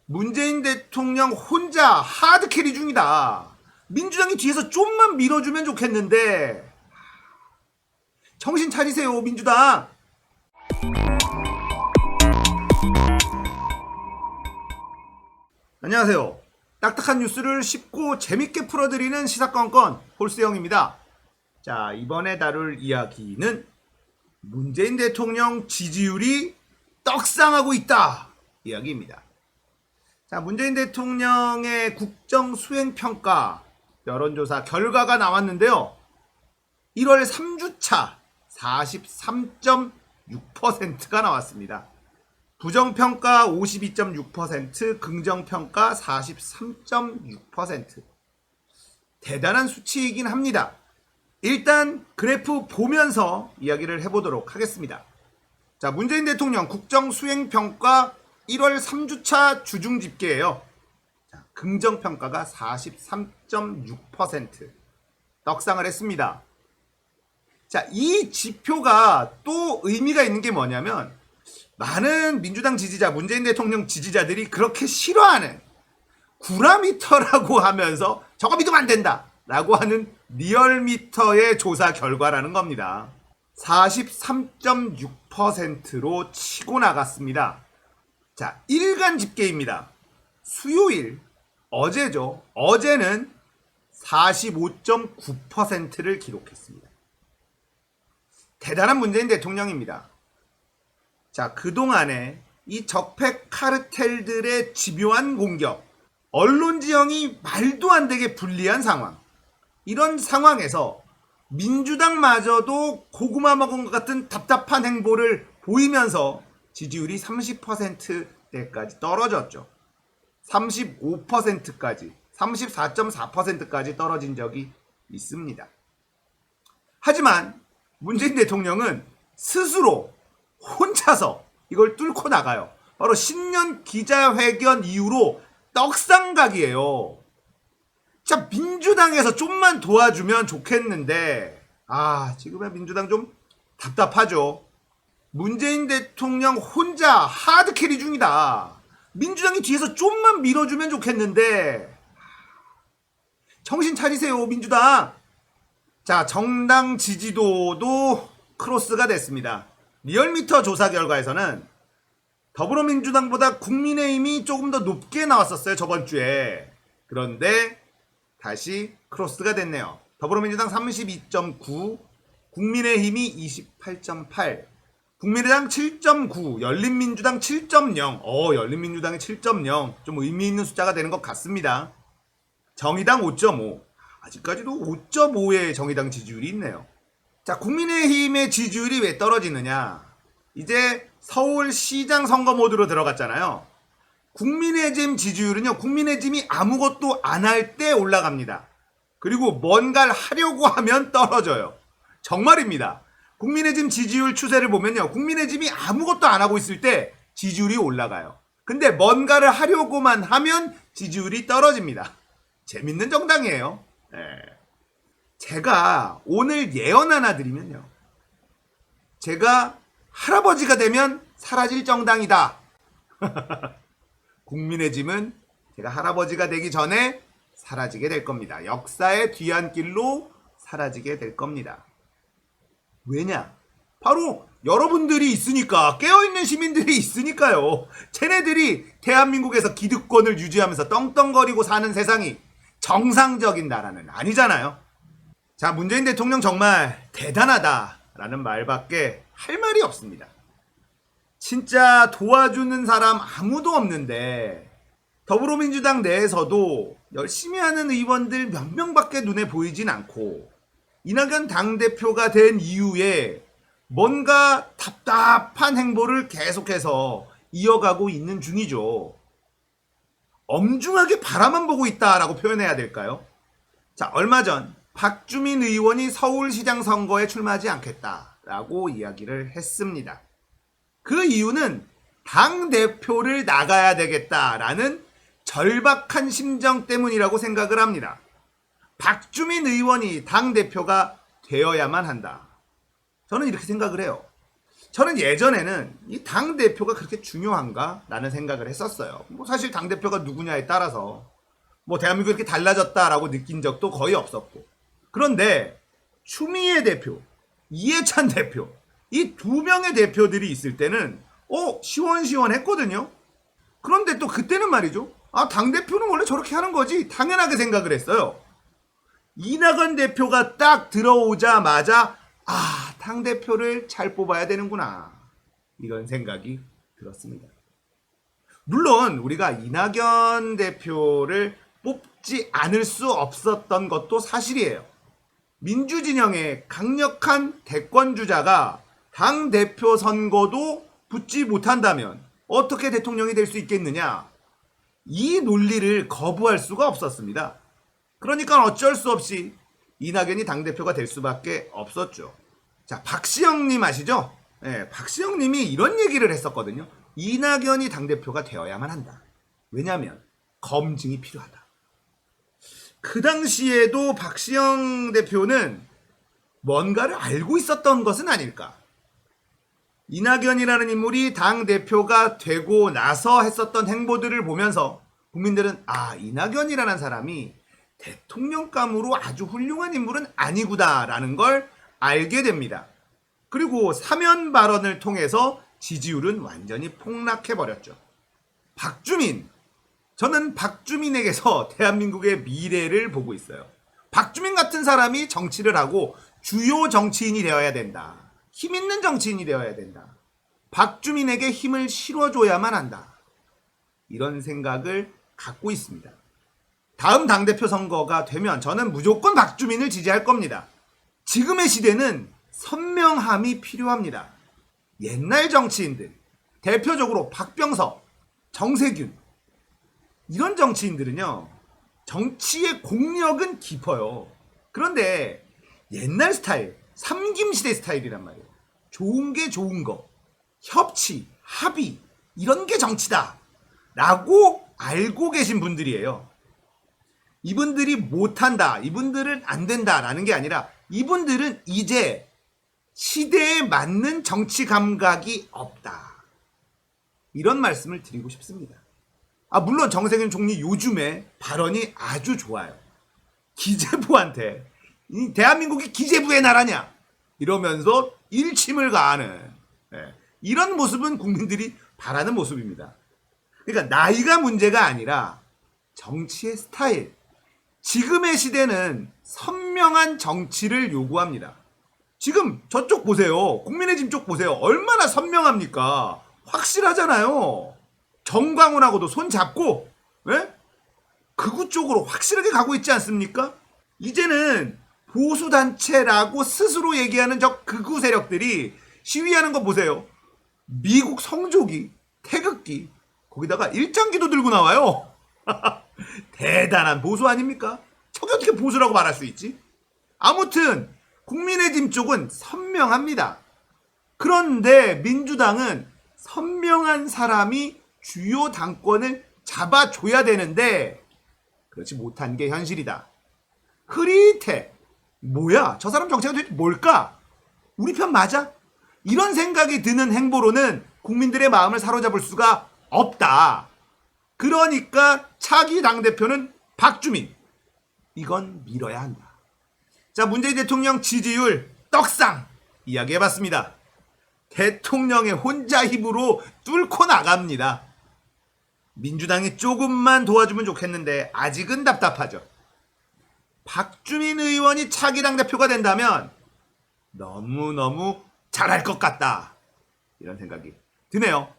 문재인 대통령 혼자 하드캐리 중이다. 민주당이 뒤에서 좀만 밀어주면 좋겠는데. 정신 차리세요, 민주당. 안녕하세요. 딱딱한 뉴스를 쉽고 재밌게 풀어드리는 시사건건 홀수영입니다. 자, 이번에 다룰 이야기는 문재인 대통령 지지율이 떡상하고 있다 이야기입니다. 자, 문재인 대통령의 국정 수행평가 여론조사 결과가 나왔는데요. 1월 3주차 43.6%가 나왔습니다. 부정평가 52.6%, 긍정평가 43.6%. 대단한 수치이긴 합니다. 일단 그래프 보면서 이야기를 해보도록 하겠습니다. 자, 문재인 대통령 국정수행평가 1월 3주차 주중집계예요. 자, 긍정평가가 43.6% 떡상을 했습니다. 자, 이 지표가 또 의미가 있는 게 뭐냐면 많은 민주당 지지자, 문재인 대통령 지지자들이 그렇게 싫어하는 구라미터라고 하면서 저거 믿으면 안 된다 라고 하는 리얼미터의 조사 결과라는 겁니다. 43.6%로 치고 나갔습니다. 자, 일간 집계입니다. 수요일, 어제죠. 어제는 45.9%를 기록했습니다. 대단한 문재인 대통령입니다. 자, 그동안에 이 적폐 카르텔들의 집요한 공격, 언론 지형이 말도 안 되게 불리한 상황, 이런 상황에서 민주당마저도 고구마 먹은 것 같은 답답한 행보를 보이면서 지지율이 30%대까지 떨어졌죠. 35%까지, 34.4%까지 떨어진 적이 있습니다. 하지만 문재인 대통령은 스스로 혼자서 이걸 뚫고 나가요. 바로 신년 기자회견 이후로 떡상각이에요. 자, 민주당에서 좀만 도와주면 좋겠는데 지금의 민주당 좀 답답하죠. 문재인 대통령 혼자 하드캐리 중이다. 민주당이 뒤에서 좀만 밀어주면 좋겠는데. 정신 차리세요, 민주당. 자, 정당 지지도도 크로스가 됐습니다. 리얼미터 조사 결과에서는 더불어민주당보다 국민의힘이 조금 더 높게 나왔었어요, 저번 주에. 그런데 다시 크로스가 됐네요. 더불어민주당 32.9, 국민의힘이 28.8, 국민의당 7.9, 열린민주당 7.0. 열린민주당이 7.0. 좀 의미 있는 숫자가 되는 것 같습니다. 정의당 5.5. 아직까지도 5.5의 정의당 지지율이 있네요. 자, 국민의힘의 지지율이 왜 떨어지느냐? 이제 서울시장 선거 모드로 들어갔잖아요. 국민의힘 지지율은요, 국민의힘이 아무것도 안 할 때 올라갑니다. 그리고 뭔가를 하려고 하면 떨어져요. 정말입니다. 국민의힘 지지율 추세를 보면요, 국민의힘이 아무것도 안 하고 있을 때 지지율이 올라가요. 근데 뭔가를 하려고만 하면 지지율이 떨어집니다. 재밌는 정당이에요. 네. 제가 오늘 예언 하나 드리면요, 제가 할아버지가 되면 사라질 정당이다. 국민의힘은 제가 할아버지가 되기 전에 사라지게 될 겁니다. 역사의 뒤안길로 사라지게 될 겁니다. 왜냐? 바로 여러분들이 있으니까, 깨어있는 시민들이 있으니까요. 쟤네들이 대한민국에서 기득권을 유지하면서 떵떵거리고 사는 세상이 정상적인 나라는 아니잖아요. 자, 문재인 대통령 정말 대단하다라는 말밖에 할 말이 없습니다. 진짜 도와주는 사람 아무도 없는데 더불어민주당 내에서도 열심히 하는 의원들 몇 명밖에 눈에 보이진 않고, 이낙연 당대표가 된 이후에 뭔가 답답한 행보를 계속해서 이어가고 있는 중이죠. 엄중하게 바라만 보고 있다라고 표현해야 될까요? 자, 얼마 전 박주민 의원이 서울시장 선거에 출마하지 않겠다라고 이야기를 했습니다. 그 이유는 당대표를 나가야 되겠다라는 절박한 심정 때문이라고 생각을 합니다. 박주민 의원이 당대표가 되어야만 한다. 저는 이렇게 생각을 해요. 저는 예전에는 이 당대표가 그렇게 중요한가라는 생각을 했었어요. 뭐 사실 당대표가 누구냐에 따라서 뭐 대한민국이 이렇게 달라졌다라고 느낀 적도 거의 없었고. 그런데 추미애 대표, 이해찬 대표, 이 두 명의 대표들이 있을 때는 시원시원했거든요. 그런데 또 그때는 말이죠. 당대표는 원래 저렇게 하는 거지. 당연하게 생각을 했어요. 이낙연 대표가 딱 들어오자마자 당대표를 잘 뽑아야 되는구나. 이런 생각이 들었습니다. 물론 우리가 이낙연 대표를 뽑지 않을 수 없었던 것도 사실이에요. 민주진영의 강력한 대권주자가 당대표 선거도 붙지 못한다면 어떻게 대통령이 될 수 있겠느냐. 이 논리를 거부할 수가 없었습니다. 그러니까 어쩔 수 없이 이낙연이 당대표가 될 수밖에 없었죠. 자, 박시영님 아시죠? 네, 박시영님이 이런 얘기를 했었거든요. 이낙연이 당대표가 되어야만 한다. 왜냐하면 검증이 필요하다. 그 당시에도 박시영 대표는 뭔가를 알고 있었던 것은 아닐까. 이낙연이라는 인물이 당대표가 되고 나서 했었던 행보들을 보면서 국민들은 이낙연이라는 사람이 대통령감으로 아주 훌륭한 인물은 아니구나라는 걸 알게 됩니다. 그리고 사면 발언을 통해서 지지율은 완전히 폭락해버렸죠. 박주민. 저는 박주민에게서 대한민국의 미래를 보고 있어요. 박주민 같은 사람이 정치를 하고 주요 정치인이 되어야 된다. 힘 있는 정치인이 되어야 된다. 박주민에게 힘을 실어줘야만 한다. 이런 생각을 갖고 있습니다. 다음 당대표 선거가 되면 저는 무조건 박주민을 지지할 겁니다. 지금의 시대는 선명함이 필요합니다. 옛날 정치인들, 대표적으로 박병석, 정세균, 이런 정치인들은요, 정치의 공력은 깊어요. 그런데 옛날 스타일, 삼김시대 스타일이란 말이에요. 좋은 게 좋은 거, 협치, 합의, 이런 게 정치다 라고 알고 계신 분들이에요. 이분들이 못한다, 이분들은 안 된다라는 게 아니라 이분들은 이제 시대에 맞는 정치 감각이 없다. 이런 말씀을 드리고 싶습니다. 물론 정세균 총리 요즘에 발언이 아주 좋아요. 기재부한테 대한민국이 기재부의 나라냐 이러면서 일침을 가하는 이런 모습은 국민들이 바라는 모습입니다. 그러니까 나이가 문제가 아니라 정치의 스타일. 지금의 시대는 선명한 정치를 요구합니다. 지금 저쪽 보세요. 국민의힘 쪽 보세요. 얼마나 선명합니까? 확실하잖아요. 정광훈하고도 손 잡고 극우 쪽으로 확실하게 가고 있지 않습니까? 이제는 보수단체라고 스스로 얘기하는 저 극우 세력들이 시위하는 거 보세요. 미국 성조기, 태극기, 거기다가 일장기도 들고 나와요. 대단한 보수 아닙니까? 저게 어떻게 보수라고 말할 수 있지? 아무튼 국민의힘 쪽은 선명합니다. 그런데 민주당은 선명한 사람이 주요 당권을 잡아줘야 되는데 그렇지 못한 게 현실이다. 흐릿해. 뭐야? 저 사람 정체가 도대체 뭘까? 우리 편 맞아? 이런 생각이 드는 행보로는 국민들의 마음을 사로잡을 수가 없다. 그러니까 차기 당대표는 박주민. 이건 밀어야 한다. 자, 문재인 대통령 지지율 떡상 이야기해봤습니다. 대통령의 혼자 힘으로 뚫고 나갑니다. 민주당이 조금만 도와주면 좋겠는데 아직은 답답하죠. 박주민 의원이 차기 당대표가 된다면 너무너무 잘할 것 같다. 이런 생각이 드네요.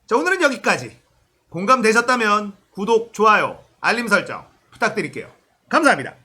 자, 오늘은 여기까지. 공감되셨다면 구독, 좋아요, 알림 설정 부탁드릴게요. 감사합니다.